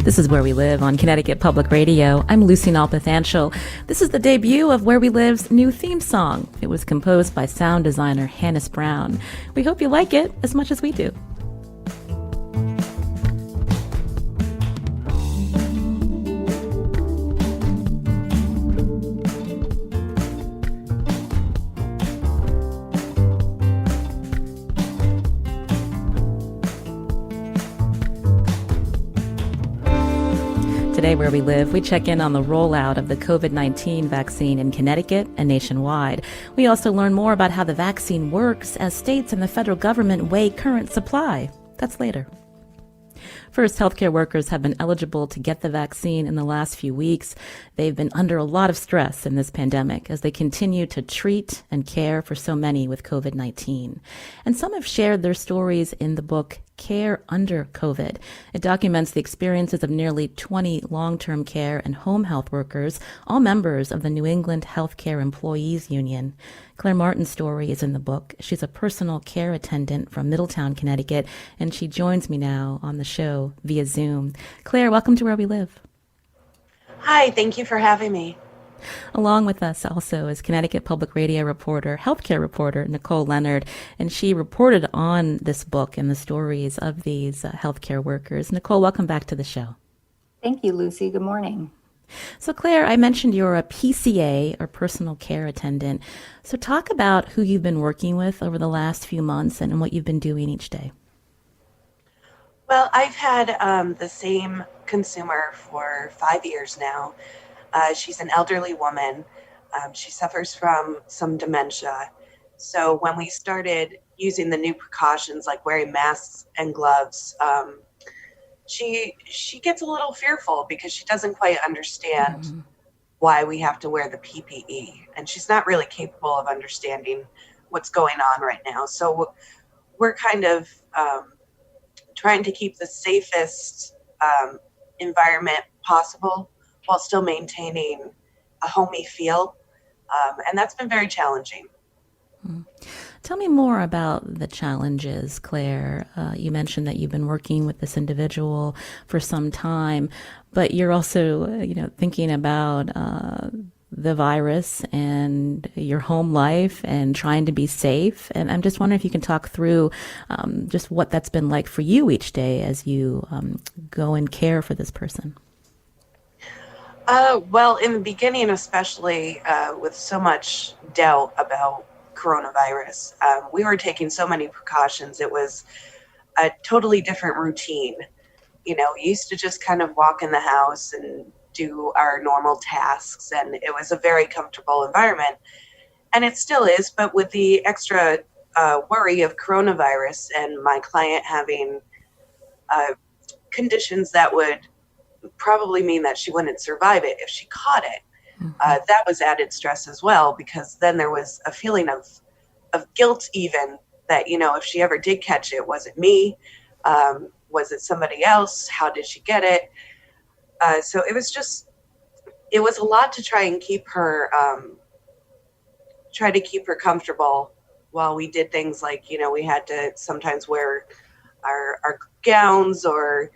This is Where We Live on Connecticut Public Radio. I'm Lucy Nalpathanchel. This is the debut of Where We Live's new theme song. It was composed by sound designer Hannes Brown. We hope you like it as much as we do. Today, Where We Live, we check in on the rollout of the COVID-19 vaccine in Connecticut and nationwide. We also learn more about how the vaccine works as states and the federal government weigh current supply. That's later. First, healthcare workers have been eligible to get the vaccine in the last few weeks. They've been under a lot of stress in this pandemic as they continue to treat and care for so many with COVID-19. And some have shared their stories in the book Care Under COVID. It documents the experiences of nearly 20 long-term care and home health workers, all members of the New England Healthcare Employees Union. Claire Martin's story is in the book. She's a personal care attendant from Middletown, Connecticut, and she joins me now on the show via Zoom. Claire, welcome to Where We Live. Hi, thank you for having me. Along with us also is Connecticut Public Radio reporter, healthcare reporter, Nicole Leonard, and she reported on this book and the stories of these healthcare workers. Nicole, welcome back to the show. Thank you, Lucy. Good morning. So Claire, I mentioned you're a PCA, or personal care attendant. So talk about who you've been working with over the last few months and what you've been doing each day. Well, I've had the same consumer for 5 years now. She's an elderly woman. She suffers from some dementia. So when we started using the new precautions like wearing masks and gloves, she gets a little fearful because she doesn't quite understand why we have to wear the PPE. And she's not really capable of understanding what's going on right now. So we're kind of trying to keep the safest environment possible while still maintaining a homey feel. And that's been very challenging. Tell me more about the challenges, Claire. You mentioned that you've been working with this individual for some time, but you're also, thinking about the virus and your home life and trying to be safe. And I'm just wondering if you can talk through just what that's been like for you each day as you go and care for this person. Well, in the beginning, especially with so much doubt about coronavirus, we were taking so many precautions. It was a totally different routine. We used to just kind of walk in the house and do our normal tasks, and it was a very comfortable environment. And it still is, but with the extra worry of coronavirus and my client having conditions that would probably mean that she wouldn't survive it if she caught it. That was added stress as well, because then there was a feeling of guilt even that, if she ever did catch it, was it me? Was it somebody else? How did she get it? So it was a lot to try and keep her comfortable while we did things like, we had to sometimes wear our gowns or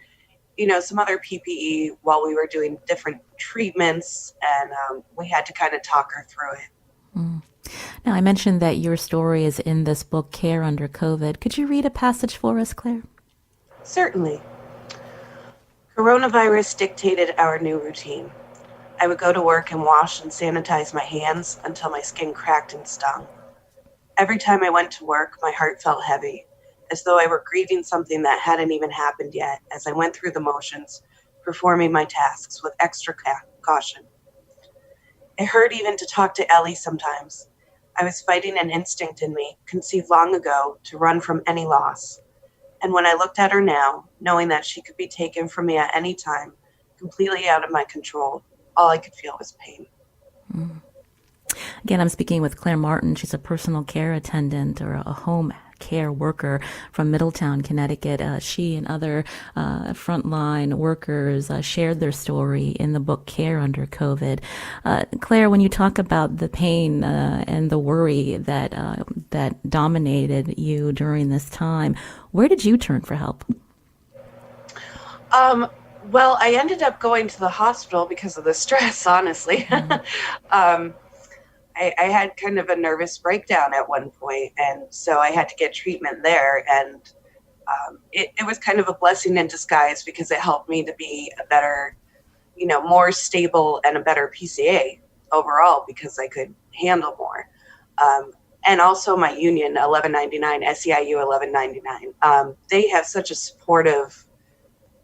some other PPE while we were doing different treatments, and we had to kind of talk her through it. Now, I mentioned that your story is in this book, Care Under COVID. Could you read a passage for us, Claire? Certainly. Coronavirus dictated our new routine. I would go to work and wash and sanitize my hands until my skin cracked and stung. Every time I went to work, my heart felt heavy, as though I were grieving something that hadn't even happened yet, as I went through the motions, performing my tasks with extra caution. It hurt even to talk to Ellie sometimes. I was fighting an instinct in me, conceived long ago, to run from any loss. And when I looked at her now, knowing that she could be taken from me at any time, completely out of my control, all I could feel was pain. Again, I'm speaking with Claire Martin. She's a personal care attendant or a home care worker from Middletown, Connecticut. She and other frontline workers shared their story in the book Care Under COVID. Claire, when you talk about the pain and the worry that dominated you during this time, where did you turn for help? Well, I ended up going to the hospital because of the stress, honestly. I had kind of a nervous breakdown at one point, and so I had to get treatment there. And it was kind of a blessing in disguise because it helped me to be a better, more stable and a better PCA overall because I could handle more. And also my union, 1199, SEIU 1199, they have such a supportive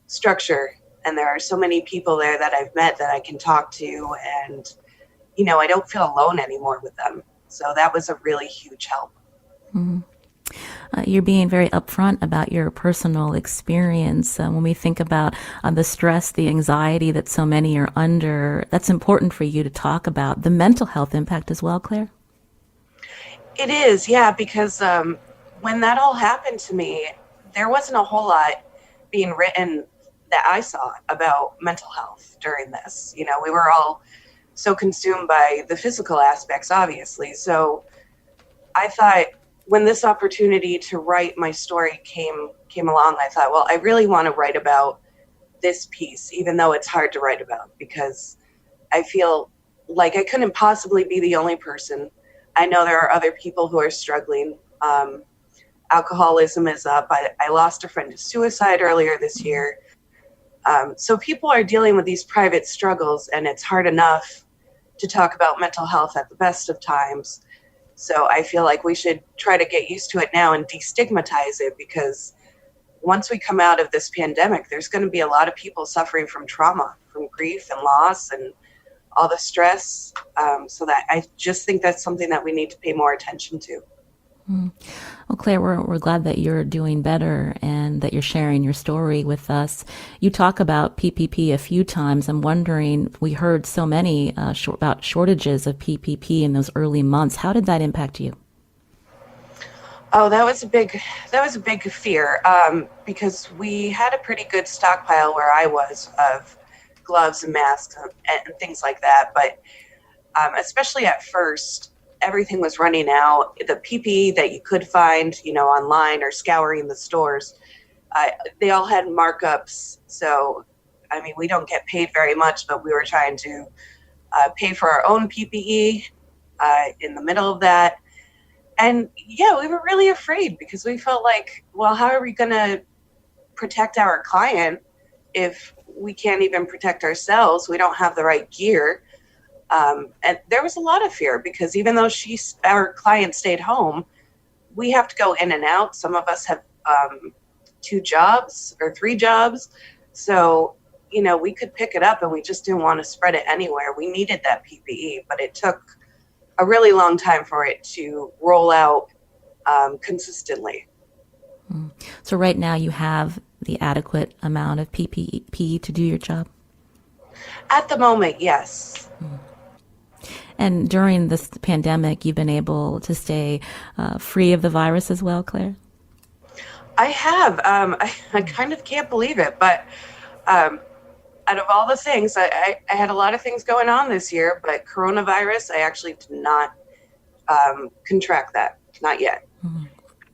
structure, and there are so many people there that I've met that I can talk to, and I don't feel alone anymore with them. So that was a really huge help. Mm-hmm. You're being very upfront about your personal experience. When we think about the stress, the anxiety that so many are under, that's important for you to talk about. The mental health impact as well, Claire? It is, yeah, because when that all happened to me, there wasn't a whole lot being written that I saw about mental health during this. We were all so consumed by the physical aspects, obviously. So I thought when this opportunity to write my story came along, I thought, well, I really want to write about this piece, even though it's hard to write about, because I feel like I couldn't possibly be the only person. I know there are other people who are struggling. Alcoholism is up. I lost a friend to suicide earlier this year. So people are dealing with these private struggles, and it's hard enough to talk about mental health at the best of times. So I feel like we should try to get used to it now and destigmatize it, because once we come out of this pandemic, there's going to be a lot of people suffering from trauma, from grief and loss and all the stress. So that I just think that's something that we need to pay more attention to. Well, Claire, we're glad that you're doing better and that you're sharing your story with us. You talk about PPP a few times. I'm wondering, we heard so many about shortages of PPP in those early months. How did that impact you? Oh, that was a big fear, because we had a pretty good stockpile where I was of gloves and masks and things like that. But especially at first, everything was running out. The PPE that you could find, online or scouring the stores, they all had markups. So, we don't get paid very much, but we were trying to pay for our own PPE in the middle of that. And yeah, we were really afraid because we felt like, well, how are we going to protect our client if we can't even protect ourselves? We don't have the right gear. And there was a lot of fear because even though our client stayed home, we have to go in and out. Some of us have 2 jobs or 3 jobs. So, we could pick it up and we just didn't want to spread it anywhere. We needed that PPE, but it took a really long time for it to roll out consistently. So right now you have the adequate amount of PPE to do your job? At the moment, yes. And during this pandemic, you've been able to stay free of the virus as well, Claire? I have. I kind of can't believe it, but out of all the things, I had a lot of things going on this year, but coronavirus, I actually did not contract that. Not yet. Mm-hmm.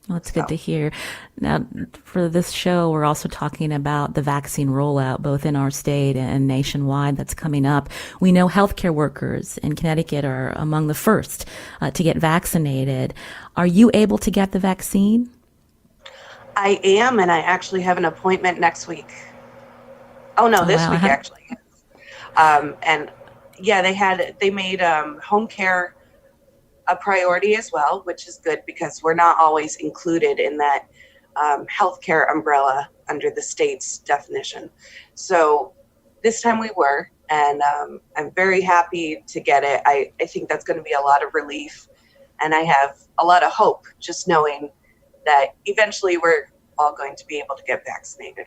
Well, that's good to hear. Now, for this show, we're also talking about the vaccine rollout, both in our state and nationwide, that's coming up. We know healthcare workers in Connecticut are among the first to get vaccinated. Are you able to get the vaccine? I am, and I actually have an appointment next week. Oh, no, this week, actually. And yeah, they made home care a priority as well, which is good because we're not always included in that healthcare umbrella under the state's definition. So this time we were, and I'm very happy to get it. I think that's going to be a lot of relief, and I have a lot of hope just knowing that eventually we're all going to be able to get vaccinated.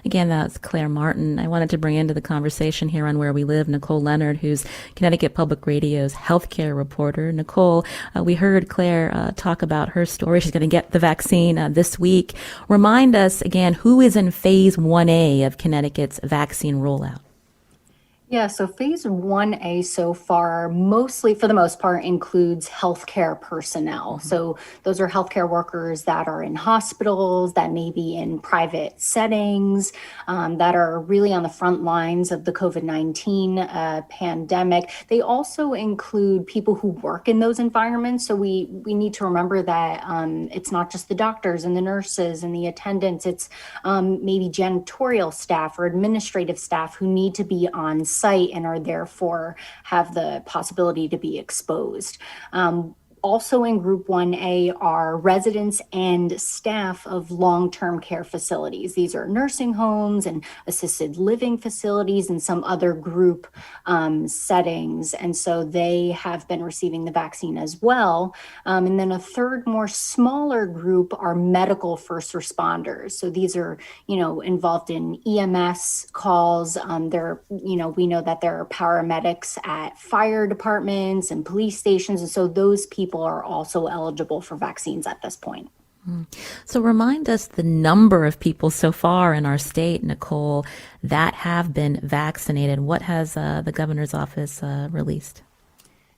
Again, that's Claire Martin. I wanted to bring into the conversation here on Where We Live Nicole Leonard, who's Connecticut Public Radio's healthcare reporter. Nicole, we heard Claire talk about her story. She's going to get the vaccine this week. Remind us again, who is in phase 1A of Connecticut's vaccine rollout? Yeah, so phase 1A so far, mostly for the most part, includes healthcare personnel. So those are healthcare workers that are in hospitals, that may be in private settings, that are really on the front lines of the COVID-19 pandemic. They also include people who work in those environments. So we need to remember that it's not just the doctors and the nurses and the attendants, it's maybe janitorial staff or administrative staff who need to be on site and are therefore have the possibility to be exposed. Also in Group 1A are residents and staff of long-term care facilities. These are nursing homes and assisted living facilities and some other group settings. And so they have been receiving the vaccine as well. And then a third, more smaller group are medical first responders. So these are, involved in EMS calls. We know that there are paramedics at fire departments and police stations. And so those people are also eligible for vaccines at this point. So remind us the number of people so far in our state, Nicole, that have been vaccinated. What has the governor's office released?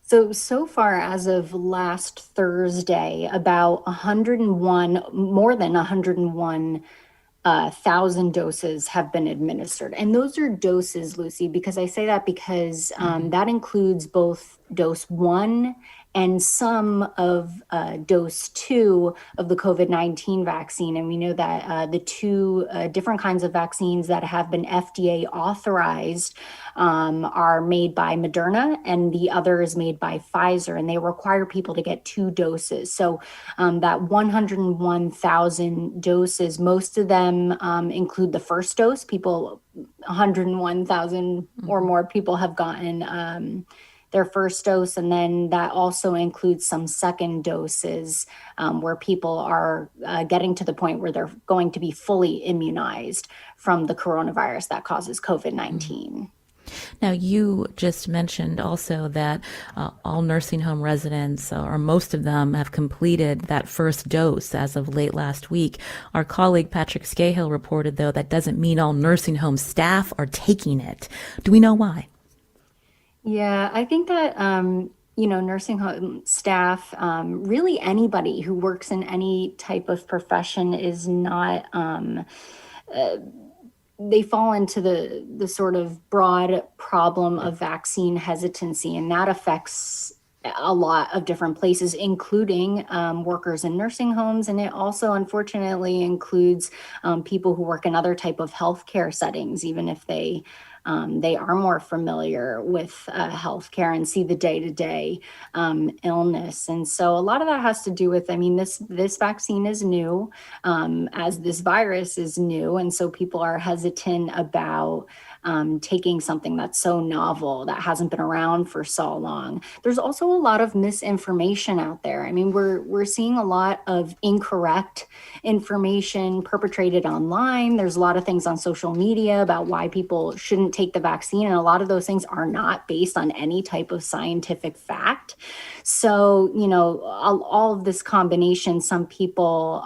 So far, as of last Thursday, about more than 101,000 doses have been administered. And those are doses, Lucy, because I say that because that includes both dose 1 and some of dose 2 of the COVID-19 vaccine. And we know that the two different kinds of vaccines that have been FDA authorized are made by Moderna, and the other is made by Kaiser, and they require people to get 2 doses. So that 101,000 doses, most of them include the first dose. 101,000 or more people have gotten their first dose, and then that also includes some second doses where people are getting to the point where they're going to be fully immunized from the coronavirus that causes COVID-19. Now, you just mentioned also that all nursing home residents, or most of them, have completed that first dose as of late last week. Our colleague Patrick Scahill reported, though, that doesn't mean all nursing home staff are taking it. Do we know why? Yeah, I think that, nursing home staff, really anybody who works in any type of profession is not, they fall into the sort of broad problem of vaccine hesitancy, and that affects a lot of different places, including workers in nursing homes. And it also, unfortunately, includes people who work in other type of healthcare settings, even if they are more familiar with healthcare and see the day-to-day illness. And so a lot of that has to do with, this vaccine is new, as this virus is new. And so people are hesitant about taking something that's so novel, that hasn't been around for so long. There's also a lot of misinformation out there. We're seeing a lot of incorrect information perpetrated online. There's a lot of things on social media about why people shouldn't take the vaccine, and a lot of those things are not based on any type of scientific fact. So, all of this combination, some people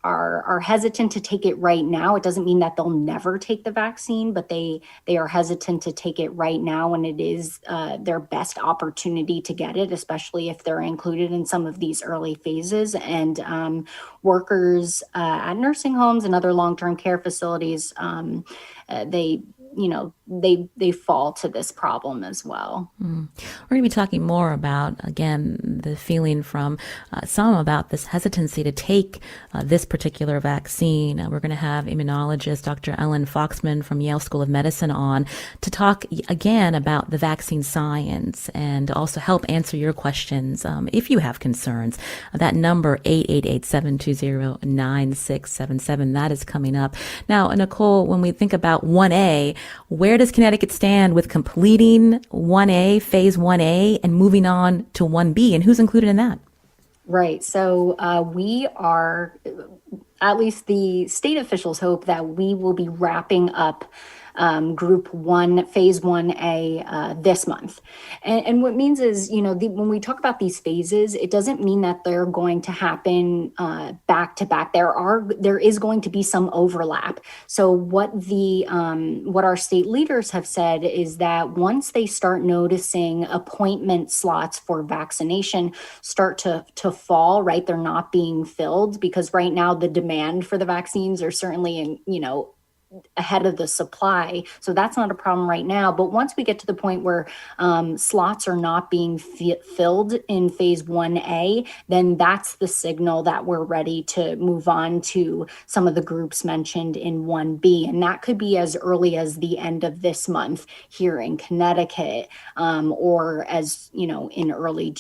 are hesitant to take it right now. It doesn't mean that they'll never take the vaccine, but they are hesitant to take it right now when it is their best opportunity to get it, especially if they're included in some of these early phases. And workers at nursing homes and other long-term care facilities, they fall to this problem as well. We're going to be talking more about, again, the feeling from some about this hesitancy to take this particular vaccine. We're going to have immunologist Dr. Ellen Foxman from Yale School of Medicine on to talk again about the vaccine science and also help answer your questions if you have concerns. That number, 888-720-9677, that is coming up. Now, Nicole, when we think about 1A, where does Connecticut stand with completing 1A, phase 1A, and moving on to 1B? And who's included in that? Right. So we are, at least the state officials hope that we will be wrapping up group 1, phase 1A this month. And what it means is, when we talk about these phases, it doesn't mean that they're going to happen back to back. There is going to be some overlap. So what our state leaders have said is that once they start noticing appointment slots for vaccination start to fall, right, they're not being filled, because right now the demand for the vaccines are certainly ahead of the supply. So that's not a problem right now. But once we get to the point where slots are not being filled in phase 1A, then that's the signal that we're ready to move on to some of the groups mentioned in 1B. And that could be as early as the end of this month here in Connecticut, or as, in early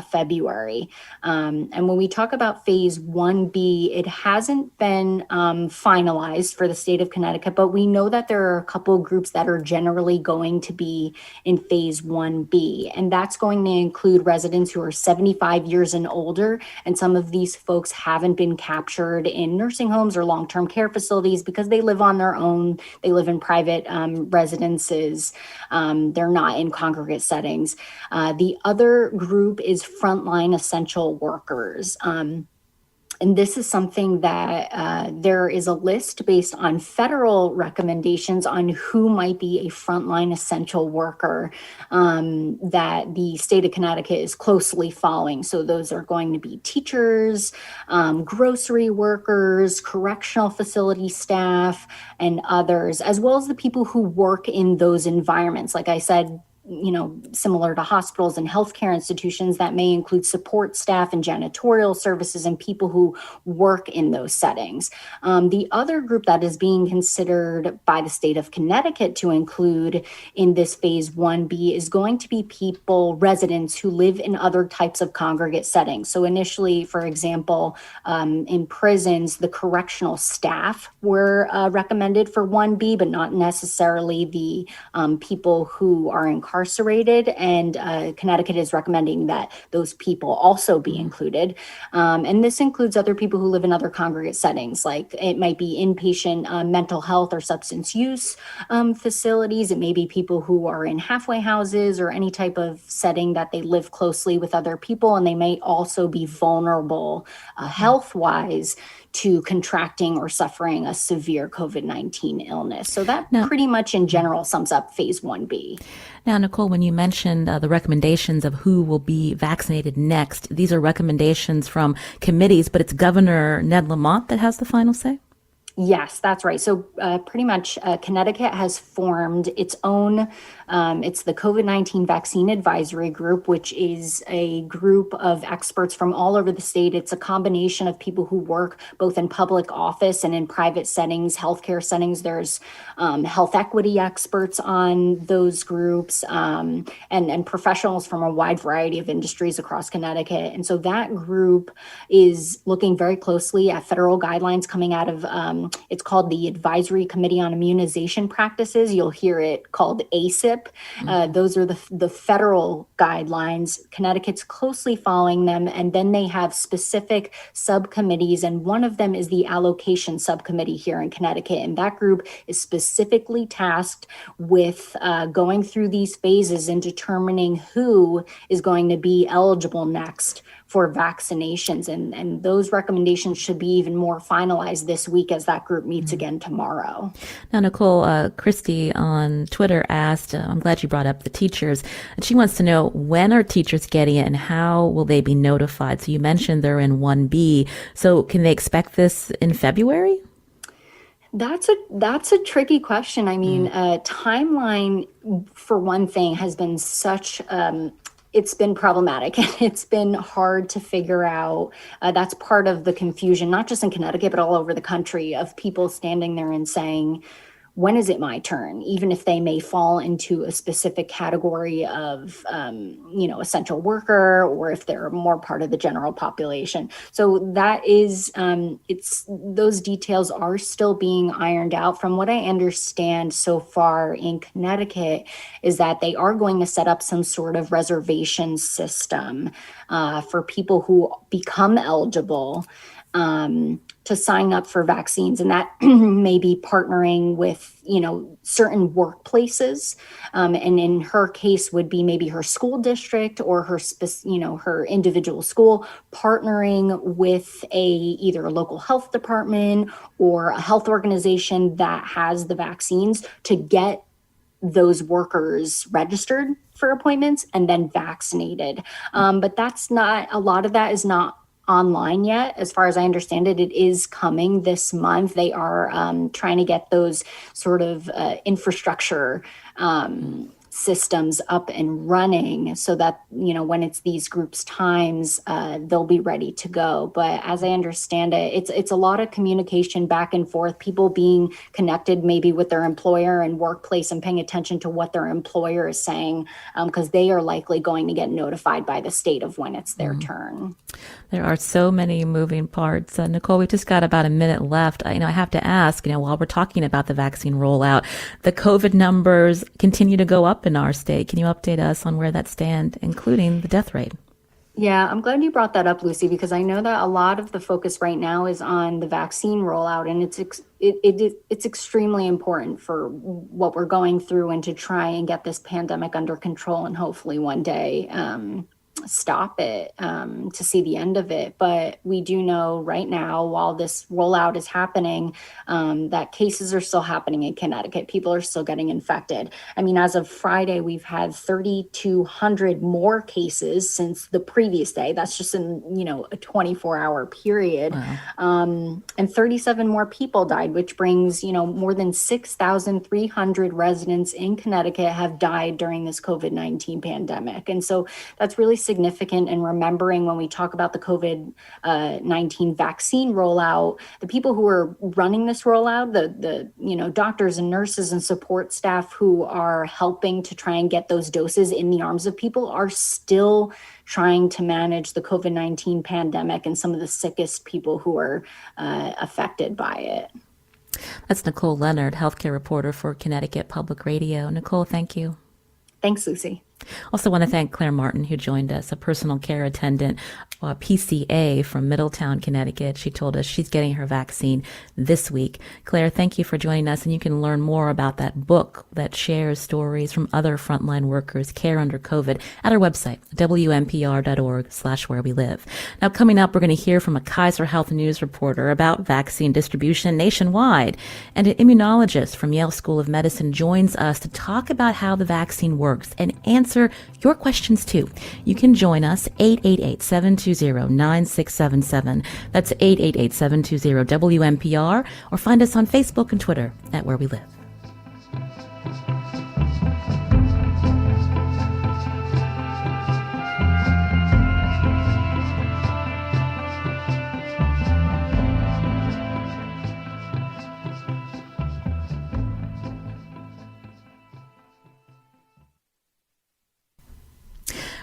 February. And when we talk about phase 1B, it hasn't been finalized for the state of Connecticut, but we know that there are a couple of groups that are generally going to be in phase 1B. And that's going to include residents who are 75 years and older. And some of these folks haven't been captured in nursing homes or long-term care facilities because they live on their own. They live in private residences. They're not in congregate settings. The other group is frontline essential workers. And this is something that there is a list based on federal recommendations on who might be a frontline essential worker that the state of Connecticut is closely following. So those are going to be teachers, grocery workers, correctional facility staff, and others, as well as the people who work in those environments. Like I said, similar to hospitals and healthcare institutions, that may include support staff and janitorial services and people who work in those settings. The other group that is being considered by the state of Connecticut to include in this phase 1B is going to be residents who live in other types of congregate settings. So initially, for example, in prisons, the correctional staff were recommended for 1B, but not necessarily the people who are incarcerated, and Connecticut is recommending that those people also be included. And this includes other people who live in other congregate settings, like it might be inpatient mental health or substance use facilities. It may be people who are in halfway houses or any type of setting that they live closely with other people, and they may also be vulnerable health-wise to contracting or suffering a severe COVID-19 illness. So that pretty much in general sums up phase 1B. Now, Nicole, when you mentioned the recommendations of who will be vaccinated next, these are recommendations from committees, but it's Governor Ned Lamont that has the final say? Yes, that's right. So pretty much Connecticut has formed its own, it's the COVID-19 Vaccine Advisory Group, which is a group of experts from all over the state. It's a combination of people who work both in public office and in private settings, healthcare settings. There's health equity experts on those groups and professionals from a wide variety of industries across Connecticut. And so that group is looking very closely at federal guidelines coming out of it's called the Advisory Committee on Immunization Practices. You'll hear it called ACIP. Those are the federal guidelines. Connecticut's closely following them. And then they have specific subcommittees. And one of them is the allocation subcommittee here in Connecticut. And that group is specifically tasked with going through these phases and determining who is going to be eligible next for vaccinations. And those recommendations should be even more finalized this week as that group meets again tomorrow. Now, Nicole, Christy on Twitter asked, I'm glad you brought up the teachers, and she wants to know, when are teachers getting it and how will they be notified? So you mentioned they're in 1B. So can they expect this in February? That's a tricky question. I mean, timeline, for one thing, has been such it's been problematic and it's been hard to figure out. That's part of the confusion, not just in Connecticut, but all over the country, of people standing there and saying, when is it my turn? Even if they may fall into a specific category of, essential worker, or if they're more part of the general population. So that is, those details are still being ironed out. From what I understand so far in Connecticut is that they are going to set up some sort of reservation system for people who become eligible to to sign up for vaccines, and that may be partnering with, certain workplaces. And in her case would be maybe her school district or her individual school, partnering with either a local health department or a health organization that has the vaccines to get those workers registered for appointments and then vaccinated. But a lot of that is not online yet. As far as I understand it, it is coming this month. They are trying to get those sort of infrastructure systems up and running so that, when it's these groups' times, they'll be ready to go. But as I understand it, it's a lot of communication back and forth, people being connected maybe with their employer and workplace and paying attention to what their employer is saying, because they are likely going to get notified by the state of when it's their turn. There are so many moving parts. Nicole, we just got about a minute left. I have to ask, while we're talking about the vaccine rollout, the COVID numbers continue to go up in our state. Can you update us on where that stands, including the death rate? Yeah, I'm glad you brought that up, Lucy, because I know that a lot of the focus right now is on the vaccine rollout, and it's extremely important for what we're going through and to try and get this pandemic under control and hopefully one day stop it, to see the end of it. But we do know right now, while this rollout is happening, that cases are still happening in Connecticut. People are still getting infected. I mean, as of Friday, we've had 3,200 more cases since the previous day. That's just in, a 24-hour period. Wow. And 37 more people died, which brings, more than 6,300 residents in Connecticut have died during this COVID-19 pandemic. And so that's really significant. And remembering when we talk about the COVID-19 vaccine rollout, the people who are running this rollout, the doctors and nurses and support staff who are helping to try and get those doses in the arms of people are still trying to manage the COVID-19 pandemic and some of the sickest people who are affected by it. That's Nicole Leonard, healthcare reporter for Connecticut Public Radio. Nicole, thank you. Thanks, Lucy. Also want to thank Claire Martin, who joined us, a personal care attendant, PCA from Middletown, Connecticut. She told us she's getting her vaccine this week. Claire, thank you for joining us, and you can learn more about that book that shares stories from other frontline workers' care under COVID at our website, wnpr.org/wherewelive. Now, coming up, we're going to hear from a Kaiser Health News reporter about vaccine distribution nationwide, and an immunologist from Yale School of Medicine joins us to talk about how the vaccine works and answer your questions too. You can join us 888-720-9677. That's 888-720-WNPR, or find us on Facebook and Twitter at Where We Live.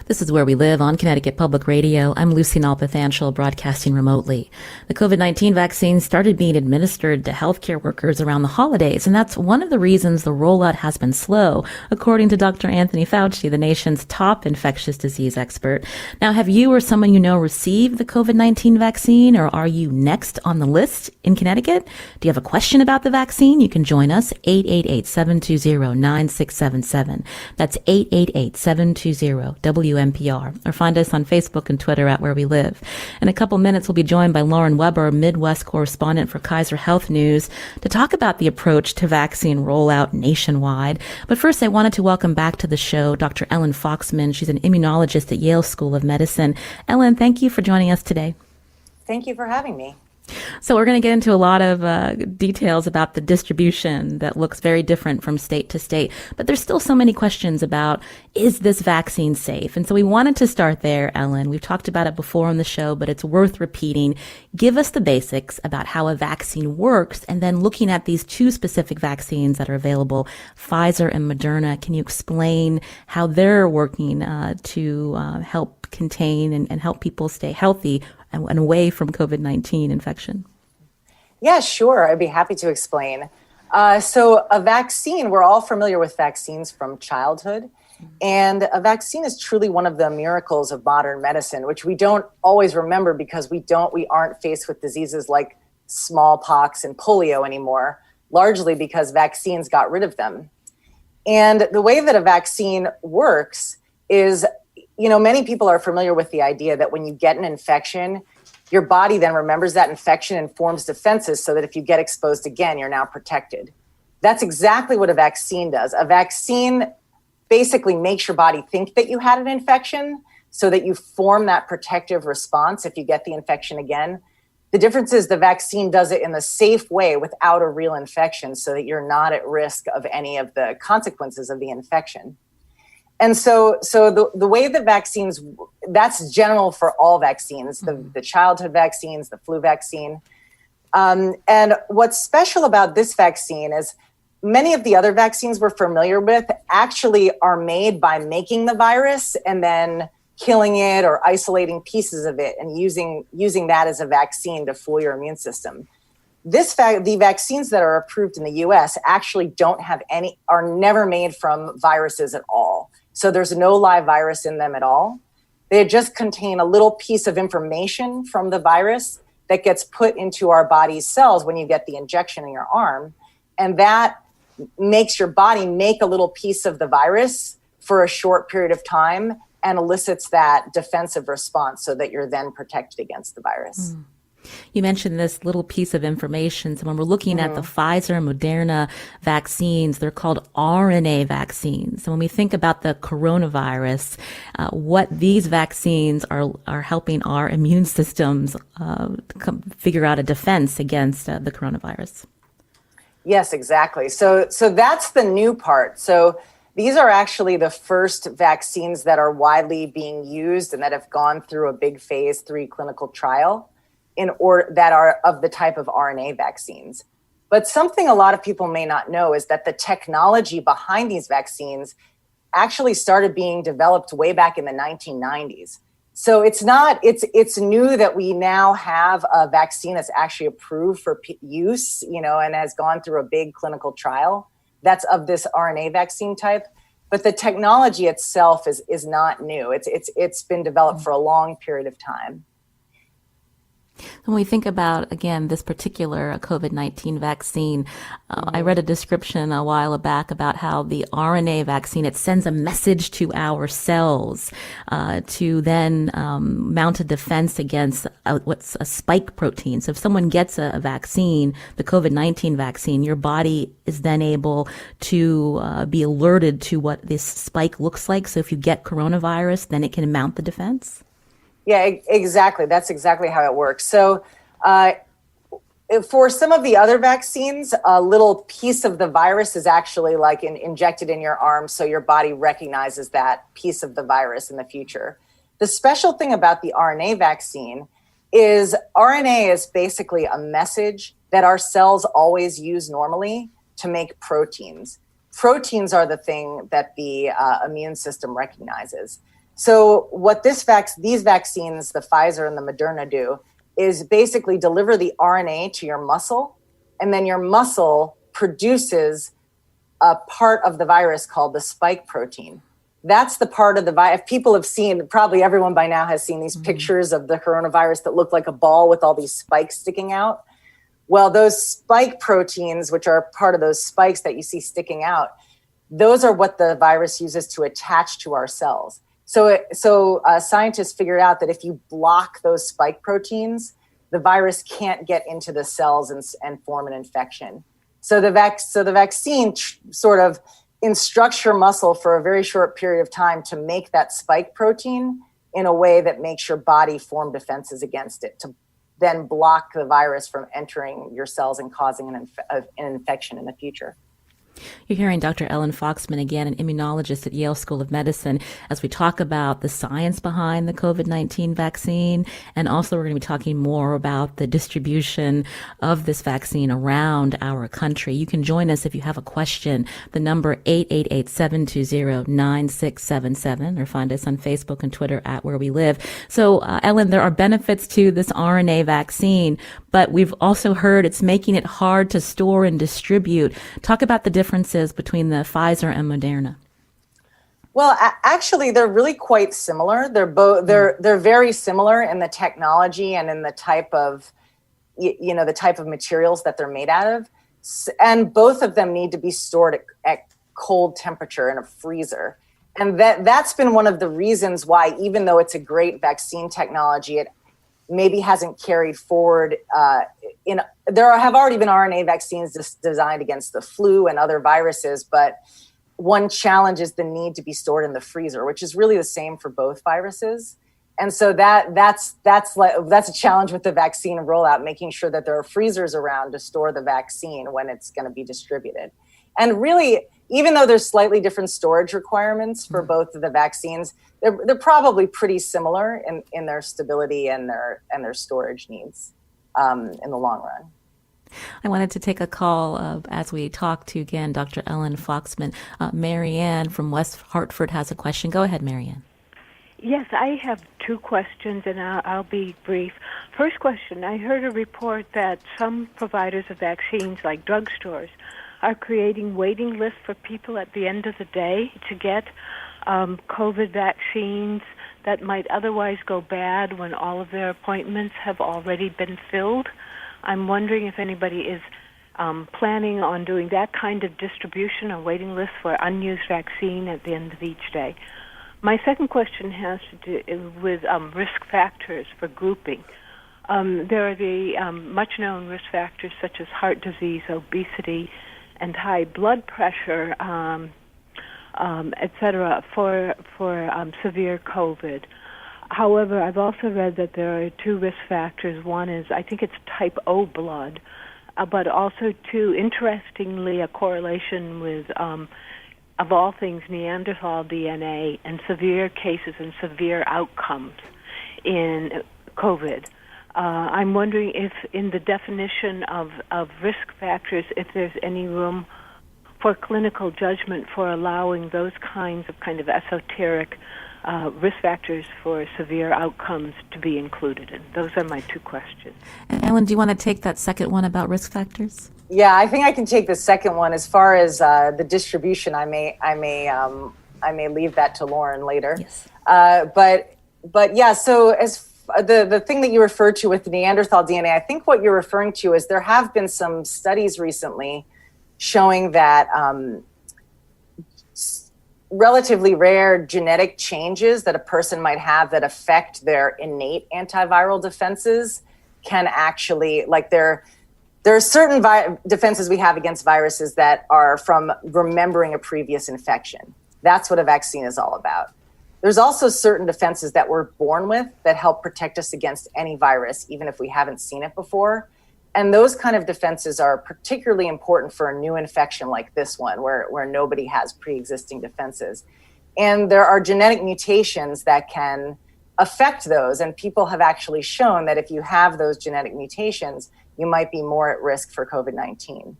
This is Where We Live on Connecticut Public Radio. I'm Lucy Nalpathanchel, broadcasting remotely. The COVID-19 vaccine started being administered to healthcare workers around the holidays, and that's one of the reasons the rollout has been slow, according to Dr. Anthony Fauci, the nation's top infectious disease expert. Now, have you or someone you know received the COVID-19 vaccine, or are you next on the list in Connecticut? Do you have a question about the vaccine? You can join us, 888-720-9677. That's 888-720-WNPR, or find us on Facebook and Twitter at Where We Live. In a couple minutes, we'll be joined by Lauren Weber, Midwest correspondent for Kaiser Health News, to talk about the approach to vaccine rollout nationwide. But first, I wanted to welcome back to the show Dr. Ellen Foxman. She's an immunologist at Yale School of Medicine. Ellen, thank you for joining us today. Thank you for having me. So we're going to get into a lot of details about the distribution that looks very different from state to state. But there's still so many questions about, is this vaccine safe? And so we wanted to start there, Ellen. We've talked about it before on the show, but it's worth repeating. Give us the basics about how a vaccine works, and then looking at these two specific vaccines that are available, Pfizer and Moderna. Can you explain how they're working to help contain and help people stay healthy and away from COVID-19 infection? Yeah, sure. I'd be happy to explain. So a vaccine, we're all familiar with vaccines from childhood. And a vaccine is truly one of the miracles of modern medicine, which we don't always remember because we aren't faced with diseases like smallpox and polio anymore, largely because vaccines got rid of them. And the way that a vaccine works is, many people are familiar with the idea that when you get an infection, your body then remembers that infection and forms defenses so that if you get exposed again, you're now protected. That's exactly what a vaccine does. A vaccine basically makes your body think that you had an infection so that you form that protective response if you get the infection again. The difference is the vaccine does it in the safe way without a real infection so that you're not at risk of any of the consequences of the infection. And so the way that vaccines, that's general for all vaccines, the childhood vaccines, the flu vaccine. And what's special about this vaccine is many of the other vaccines we're familiar with actually are made by making the virus and then killing it or isolating pieces of it and using that as a vaccine to fool your immune system. The vaccines that are approved in the US actually are never made from viruses at all. So there's no live virus in them at all. They just contain a little piece of information from the virus that gets put into our body's cells when you get the injection in your arm. And that makes your body make a little piece of the virus for a short period of time and elicits that defensive response so that you're then protected against the virus. You mentioned this little piece of information. So when we're looking at the Pfizer and Moderna vaccines, they're called RNA vaccines. So when we think about the coronavirus, what these vaccines are helping our immune systems figure out a defense against the coronavirus. Yes, exactly. So that's the new part. So these are actually the first vaccines that are widely being used and that have gone through a big phase 3 clinical trial that are of the type of RNA vaccines. But something a lot of people may not know is that the technology behind these vaccines actually started being developed way back in the 1990s. So it's new that we now have a vaccine that's actually approved for use, and has gone through a big clinical trial that's of this RNA vaccine type. But the technology itself is not new. It's been developed for a long period of time. When we think about, again, this particular COVID-19 vaccine, I read a description a while back about how the RNA vaccine, it sends a message to our cells to then mount a defense against what's a spike protein. So if someone gets a vaccine, the COVID-19 vaccine, your body is then able to be alerted to what this spike looks like. So if you get coronavirus, then it can mount the defense? Yeah, exactly. That's exactly how it works. So for some of the other vaccines, a little piece of the virus is actually like injected in your arm, so your body recognizes that piece of the virus in the future. The special thing about the RNA vaccine is RNA is basically a message that our cells always use normally to make proteins. Proteins are the thing that the immune system recognizes. So what these vaccines, the Pfizer and the Moderna do, is basically deliver the RNA to your muscle, and then your muscle produces a part of the virus called the spike protein. That's the part of the virus. If people have seen, probably everyone by now has seen these pictures of the coronavirus that look like a ball with all these spikes sticking out. Well, those spike proteins, which are part of those spikes that you see sticking out, those are what the virus uses to attach to our cells. So scientists figured out that if you block those spike proteins, the virus can't get into the cells and form an infection. So the vaccine sort of instructs your muscle for a very short period of time to make that spike protein in a way that makes your body form defenses against it, to then block the virus from entering your cells and causing an infection in the future. You're hearing Dr. Ellen Foxman, again, an immunologist at Yale School of Medicine, as we talk about the science behind the COVID-19 vaccine. And also we're going to be talking more about the distribution of this vaccine around our country. You can join us if you have a question. The number 888-720-9677, or find us on Facebook and Twitter at Where We Live. So, Ellen, there are benefits to this RNA vaccine, but we've also heard it's making it hard to store and distribute. Talk about the differences between the Pfizer and Moderna. Well, actually, they're really quite similar. They're very similar in the technology and in the type of the type of materials that they're made out of. And both of them need to be stored at cold temperature in a freezer. And that's been one of the reasons why, even though it's a great vaccine technology, it maybe hasn't carried forward. There have already been RNA vaccines designed against the flu and other viruses, but one challenge is the need to be stored in the freezer, which is really the same for both viruses. And so that's a challenge with the vaccine rollout, making sure that there are freezers around to store the vaccine when it's going to be distributed. And really, even though there's slightly different storage requirements for both of the vaccines, they're probably pretty similar in their stability and their storage needs in the long run. I wanted to take a call as we talk to, again, Dr. Ellen Foxman. Marianne from West Hartford has a question. Go ahead, Marianne. Yes, I have two questions, and I'll be brief. First question, I heard a report that some providers of vaccines, like drugstores, are creating waiting lists for people at the end of the day to get COVID vaccines that might otherwise go bad when all of their appointments have already been filled. I'm wondering if anybody is planning on doing that kind of distribution or waiting list for unused vaccine at the end of each day. My second question has to do with risk factors for grouping. There are the much-known risk factors such as heart disease, obesity, and high blood pressure, et cetera, for severe COVID. However, I've also read that there are two risk factors. One is, I think it's type O blood, but also, two, interestingly, a correlation with, of all things, Neanderthal DNA and severe cases and severe outcomes in COVID. I'm wondering if in the definition of risk factors, if there's any room for clinical judgment for allowing those kinds of kind of esoteric risk factors for severe outcomes to be included in. Those are my two questions. And Ellen, do you want to take that second one about risk factors? Yeah, I think I can take the second one. As far as the distribution, I may leave that to Lauren later. Yes. But yeah, so as the thing that you referred to with the Neanderthal DNA, I think what you're referring to is there have been some studies recently showing that relatively rare genetic changes that a person might have that affect their innate antiviral defenses can actually, like there are certain defenses we have against viruses that are from remembering a previous infection. That's what a vaccine is all about. There's also certain defenses that we're born with that help protect us against any virus, even if we haven't seen it before. And those kind of defenses are particularly important for a new infection like this one, where nobody has pre-existing defenses. And there are genetic mutations that can affect those. And people have actually shown that if you have those genetic mutations, you might be more at risk for COVID-19.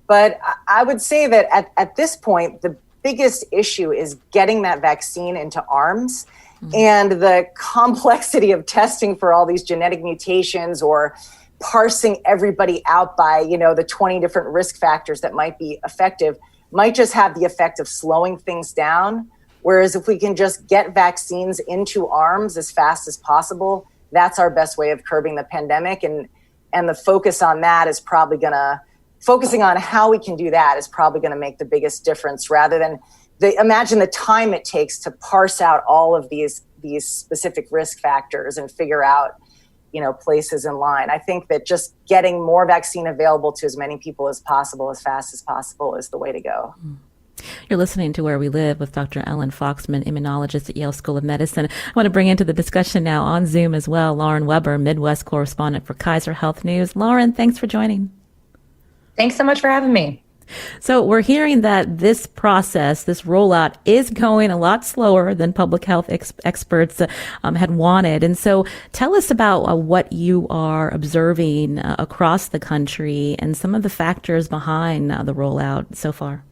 But I would say that at this point, the biggest issue is getting that vaccine into arms, and the complexity of testing for all these genetic mutations or parsing everybody out by, the 20 different risk factors that might be effective might just have the effect of slowing things down. Whereas if we can just get vaccines into arms as fast as possible, that's our best way of curbing the pandemic. And the focus on that is probably focusing on how we can do that is probably going to make the biggest difference, rather than imagine the time it takes to parse out all of these specific risk factors and figure out, places in line. I think that just getting more vaccine available to as many people as possible, as fast as possible, is the way to go. You're listening to Where We Live with Dr. Ellen Foxman, immunologist at Yale School of Medicine. I want to bring into the discussion now on Zoom as well, Lauren Weber, Midwest correspondent for Kaiser Health News. Lauren, thanks for joining. Thanks so much for having me. So we're hearing that this process, this rollout, is going a lot slower than public health experts had wanted. And so tell us about what you are observing across the country and some of the factors behind the rollout so far.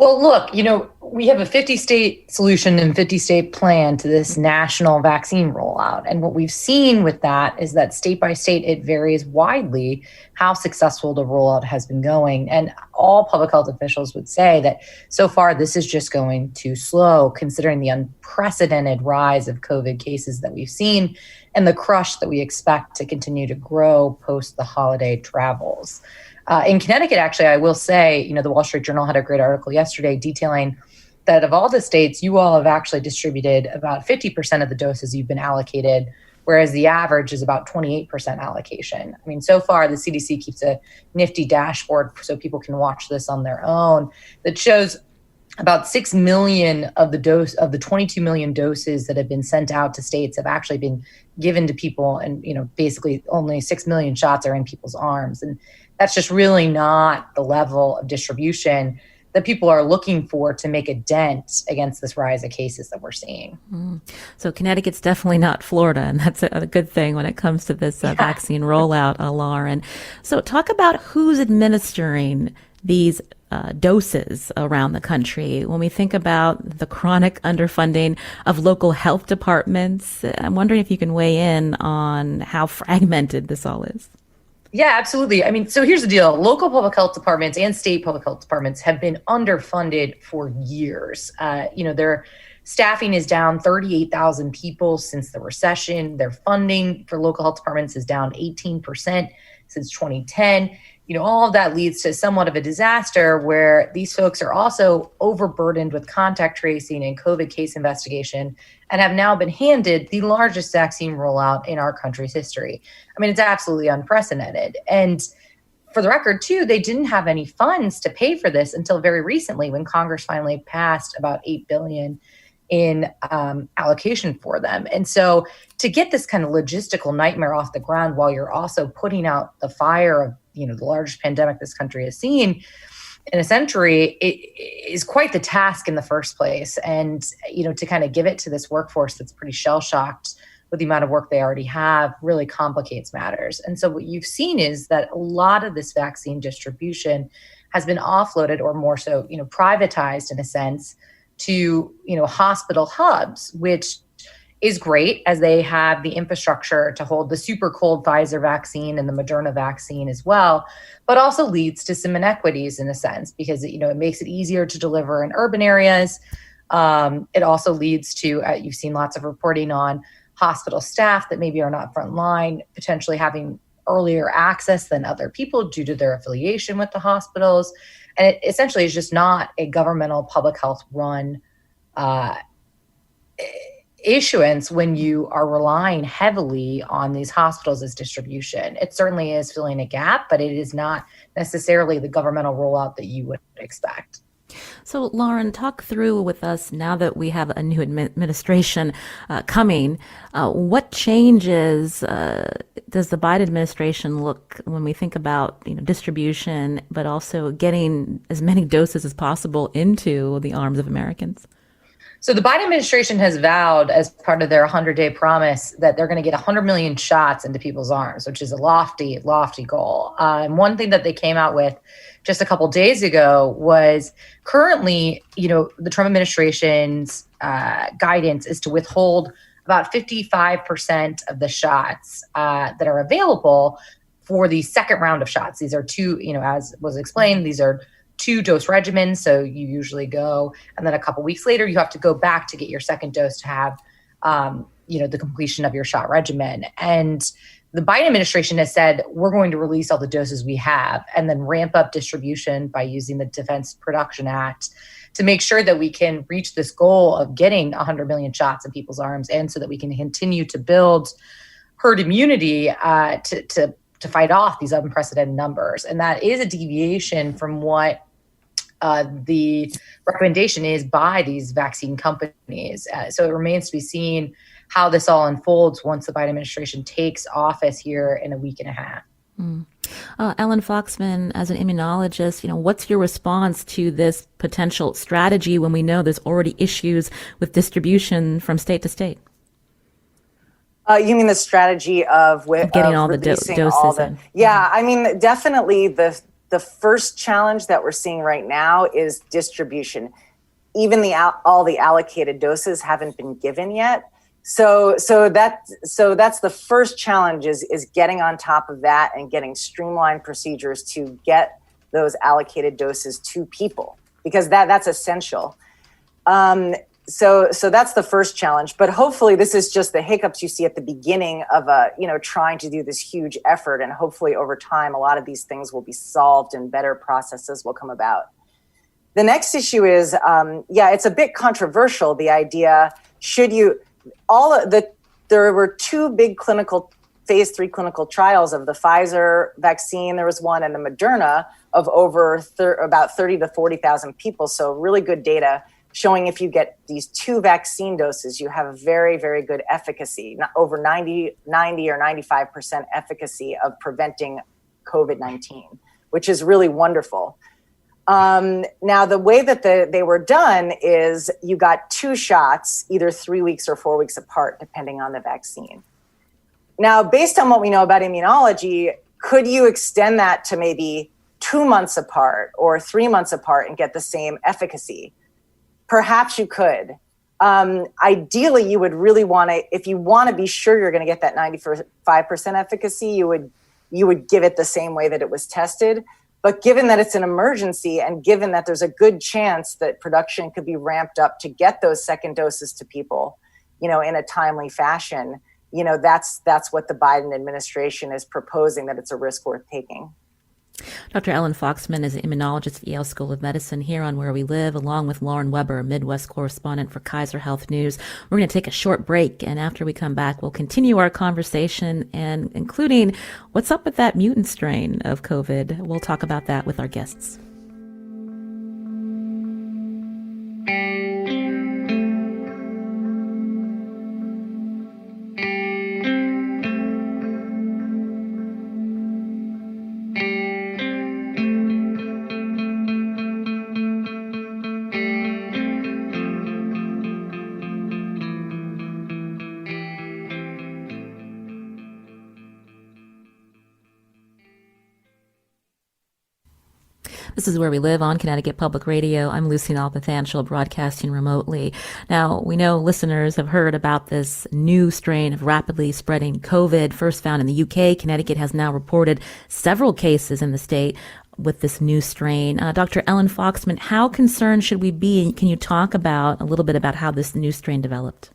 Well, look, we have a 50-state solution and 50-state plan to this national vaccine rollout. And what we've seen with that is that state by state, it varies widely how successful the rollout has been going. And all public health officials would say that so far, this is just going too slow, considering the unprecedented rise of COVID cases that we've seen and the crush that we expect to continue to grow post the holiday travels. In Connecticut, actually, I will say, the Wall Street Journal had a great article yesterday detailing that of all the states, you all have actually distributed about 50% of the doses you've been allocated, whereas the average is about 28% allocation. I mean, so far, the CDC keeps a nifty dashboard so people can watch this on their own that shows about 6 million of the 22 million doses that have been sent out to states have actually been given to people. And, basically only 6 million shots are in people's arms. And that's just really not the level of distribution that people are looking for to make a dent against this rise of cases that we're seeing. So Connecticut's definitely not Florida, and that's a good thing when it comes to this vaccine rollout, Lauren. So talk about who's administering these doses around the country. When we think about the chronic underfunding of local health departments, I'm wondering if you can weigh in on how fragmented this all is. Yeah, absolutely. I mean, so here's the deal. Local public health departments and state public health departments have been underfunded for years. Their staffing is down 38,000 people since the recession. Their funding for local health departments is down 18% since 2010. All of that leads to somewhat of a disaster where these folks are also overburdened with contact tracing and COVID case investigation and have now been handed the largest vaccine rollout in our country's history. I mean, it's absolutely unprecedented. And for the record, too, they didn't have any funds to pay for this until very recently when Congress finally passed about $8 billion in allocation for them. And so to get this kind of logistical nightmare off the ground while you're also putting out the fire of the largest pandemic this country has seen in a century, it is quite the task in the first place. And, to kind of give it to this workforce that's pretty shell-shocked with the amount of work they already have really complicates matters. And so what you've seen is that a lot of this vaccine distribution has been offloaded or more so, privatized in a sense to, hospital hubs, which is great as they have the infrastructure to hold the super cold Pfizer vaccine and the Moderna vaccine as well, but also leads to some inequities in a sense because, it makes it easier to deliver in urban areas. It also leads to, you've seen lots of reporting on hospital staff that maybe are not frontline, potentially having earlier access than other people due to their affiliation with the hospitals. And it essentially is just not a governmental public health run issuance when you are relying heavily on these hospitals as distribution. It certainly is filling a gap, but it is not necessarily the governmental rollout that you would expect. So, Lauren, talk through with us now that we have a new administration coming. What changes does the Biden administration look when we think about distribution, but also getting as many doses as possible into the arms of Americans? So the Biden administration has vowed as part of their 100-day promise that they're going to get 100 million shots into people's arms, which is a lofty, lofty goal. And one thing that they came out with just a couple days ago was currently, the Trump administration's guidance is to withhold about 55% of the shots that are available for the second round of shots. These are two, as was explained, these are 2-dose regimens. So you usually go, and then a couple weeks later, you have to go back to get your second dose to have, the completion of your shot regimen. And the Biden administration has said, we're going to release all the doses we have and then ramp up distribution by using the Defense Production Act to make sure that we can reach this goal of getting 100 million shots in people's arms. And so that we can continue to build herd immunity to fight off these unprecedented numbers. And that is a deviation from what the recommendation is by these vaccine companies. So it remains to be seen how this all unfolds once the Biden administration takes office here in a week and a half. Ellen Foxman, as an immunologist, what's your response to this potential strategy when we know there's already issues with distribution from state to state? You mean the strategy of getting all the doses in? Yeah, I mean, definitely the first challenge that we're seeing right now is distribution. Even all the allocated doses haven't been given yet. So that's the first challenge is getting on top of that and getting streamlined procedures to get those allocated doses to people, because that's essential. So that's the first challenge, but hopefully this is just the hiccups you see at the beginning of trying to do this huge effort. And hopefully over time, a lot of these things will be solved and better processes will come about. The next issue is, it's a bit controversial. The idea, there were two big phase 3 clinical trials of the Pfizer vaccine. There was one, and the Moderna of over about 30 to 40,000 people. So really good data showing if you get these 2 vaccine doses, you have very, very good efficacy, over 90 or 95% efficacy of preventing COVID-19, which is really wonderful. Now, the way that they were done is you got 2 shots, either 3 weeks or 4 weeks apart, depending on the vaccine. Now, based on what we know about immunology, could you extend that to maybe 2 months apart or 3 months apart and get the same efficacy? Perhaps you could. Ideally, you would really want to, if you want to be sure you're going to get that 95% efficacy, you would give it the same way that it was tested. But given that it's an emergency and given that there's a good chance that production could be ramped up to get those second doses to people, in a timely fashion, that's what the Biden administration is proposing, that it's a risk worth taking. Dr. Ellen Foxman is an immunologist at Yale School of Medicine here on Where We Live, along with Lauren Weber, a Midwest correspondent for Kaiser Health News. We're going to take a short break, and after we come back, we'll continue our conversation, and including what's up with that mutant strain of COVID. We'll talk about that with our guests. This is Where We Live on Connecticut Public Radio. I'm Lucy Nalpathanchel, broadcasting remotely. Now, we know listeners have heard about this new strain of rapidly spreading COVID, first found in the UK. Connecticut has now reported several cases in the state with this new strain. Dr. Ellen Foxman, how concerned should we be? Can you talk a little bit about how this new strain developed?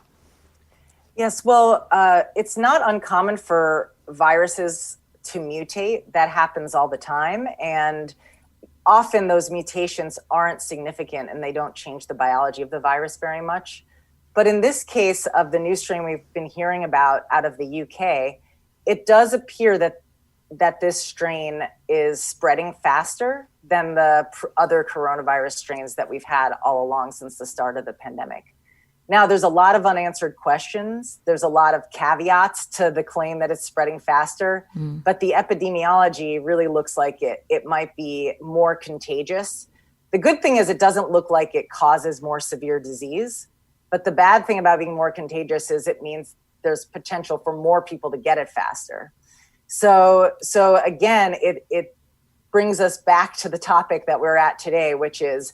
Yes, well, it's not uncommon for viruses to mutate. That happens all the time. And often those mutations aren't significant and they don't change the biology of the virus very much. But in this case of the new strain we've been hearing about out of the UK, it does appear that this strain is spreading faster than the other coronavirus strains that we've had all along since the start of the pandemic. Now, there's a lot of unanswered questions. There's a lot of caveats to the claim that it's spreading faster, but the epidemiology really looks like it might be more contagious. The good thing is it doesn't look like it causes more severe disease, but the bad thing about being more contagious is it means there's potential for more people to get it faster. So again, it brings us back to the topic that we're at today, which is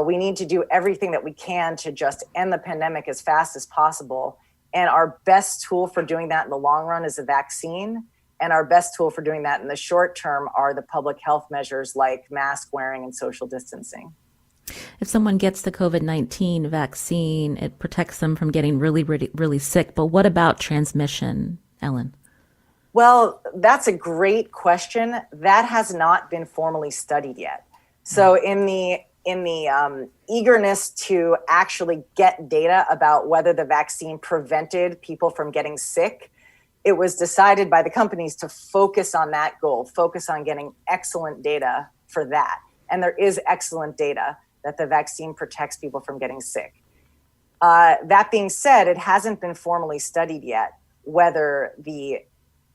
we need to do everything that we can to just end the pandemic as fast as possible. And our best tool for doing that in the long run is a vaccine. And our best tool for doing that in the short term are the public health measures like mask wearing and social distancing. If someone gets the COVID-19 vaccine, it protects them from getting really, really, really sick. But what about transmission, Ellen? Well, that's a great question. That has not been formally studied yet. So in the eagerness to actually get data about whether the vaccine prevented people from getting sick, it was decided by the companies to focus on that goal, focus on getting excellent data for that. And there is excellent data that the vaccine protects people from getting sick. That being said, it hasn't been formally studied yet whether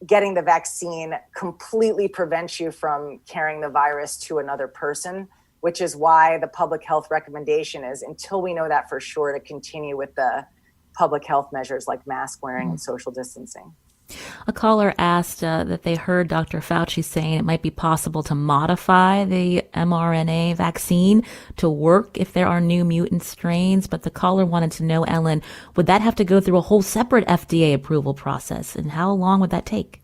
getting the vaccine completely prevents you from carrying the virus to another person, which is why the public health recommendation is, until we know that for sure, to continue with the public health measures like mask wearing and social distancing. A caller asked that they heard Dr. Fauci saying it might be possible to modify the mRNA vaccine to work if there are new mutant strains. But the caller wanted to know, Ellen, would that have to go through a whole separate FDA approval process? And how long would that take?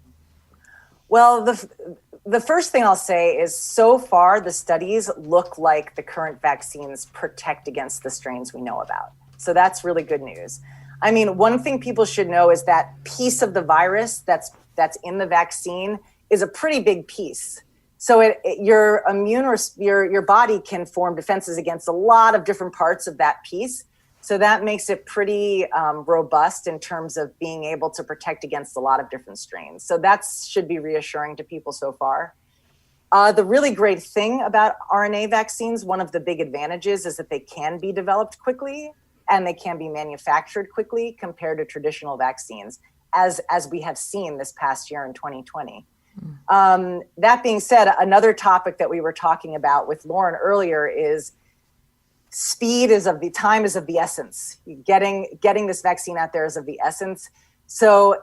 Well, the first thing I'll say is so far the studies look like the current vaccines protect against the strains we know about. So that's really good news. I mean, one thing people should know is that piece of the virus that's in the vaccine is a pretty big piece. So your body can form defenses against a lot of different parts of that piece. So that makes it pretty robust in terms of being able to protect against a lot of different strains. So that should be reassuring to people so far. The really great thing about RNA vaccines, one of the big advantages is that they can be developed quickly and they can be manufactured quickly compared to traditional vaccines, as we have seen this past year in 2020. That being said, another topic that we were talking about with Lauren earlier is time is of the essence. Getting this vaccine out there is of the essence. So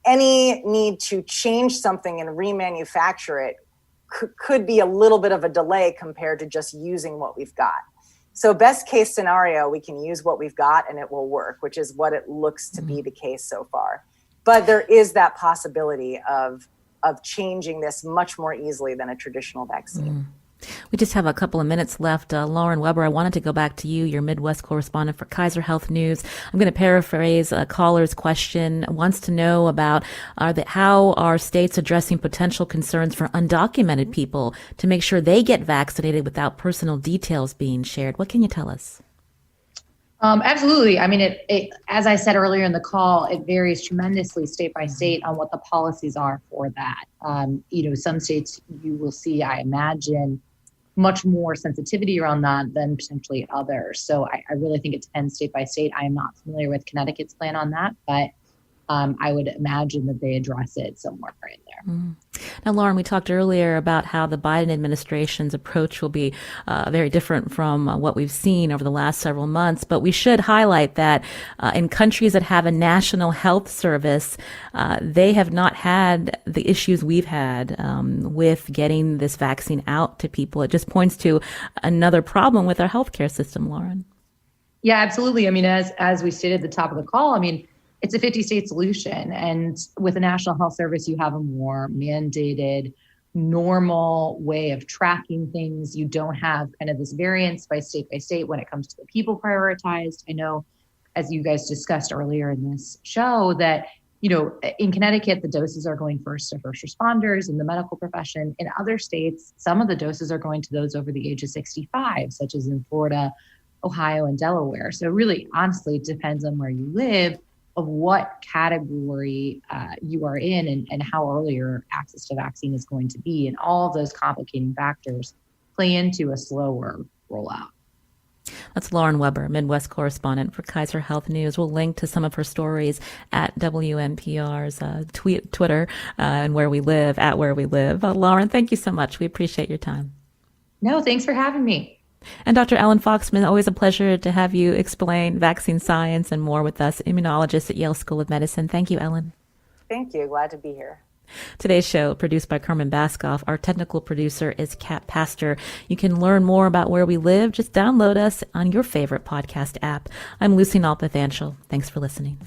any need to change something and remanufacture it could be a little bit of a delay compared to just using what we've got. So best case scenario, we can use what we've got and it will work, which is what it looks to be the case so far. But there is that possibility of changing this much more easily than a traditional vaccine. We just have a couple of minutes left. Lauren Weber, I wanted to go back to you, your Midwest correspondent for Kaiser Health News. I'm going to paraphrase a caller's question. Wants to know about how are states addressing potential concerns for undocumented people to make sure they get vaccinated without personal details being shared. What can you tell us? Absolutely. I mean, it, as I said earlier in the call, it varies tremendously state by state on what the policies are for that. Some states you will see, I imagine, much more sensitivity around that than potentially others. So I really think it depends state by state. I am not familiar with Connecticut's plan on that, but I would imagine that they address it somewhere in there. Now, Lauren, we talked earlier about how the Biden administration's approach will be very different from what we've seen over the last several months. But we should highlight that in countries that have a national health service, they have not had the issues we've had with getting this vaccine out to people. It just points to another problem with our healthcare system, Lauren. Yeah, absolutely. I mean, as we stated at the top of the call, I mean, it's a 50-state solution. And with a national health service, you have a more mandated, normal way of tracking things. You don't have kind of this variance by state when it comes to the people prioritized. I know, as you guys discussed earlier in this show, that, in Connecticut, the doses are going first to first responders in the medical profession. In other states, some of the doses are going to those over the age of 65, such as in Florida, Ohio, and Delaware. So really, honestly, it depends on where you live, of what category you are in and how early your access to vaccine is going to be. And all of those complicating factors play into a slower rollout. That's Lauren Weber, Midwest correspondent for Kaiser Health News. We'll link to some of her stories at WNPR's Twitter and Where We Live, at Where We Live. Lauren, thank you so much. We appreciate your time. No, thanks for having me. And Dr. Ellen Foxman, always a pleasure to have you explain vaccine science and more with us, immunologist at Yale School of Medicine. Thank you, Ellen. Thank you. Glad to be here. Today's show, produced by Carmen Baskoff. Our technical producer is Kat Pastor. You can learn more about Where We Live. Just download us on your favorite podcast app. I'm Lucy Nalpathanchel. Thanks for listening.